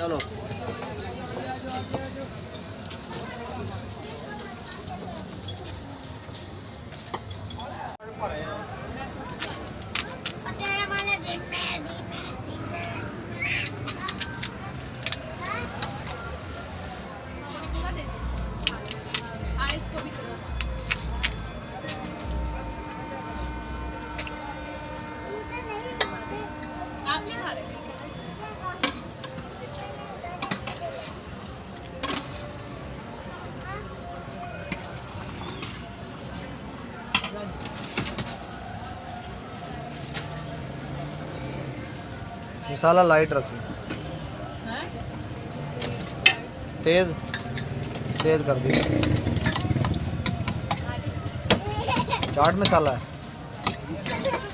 चलो मसाला लाइट रखो, तेज तेज कर दी। चाट मसाला है।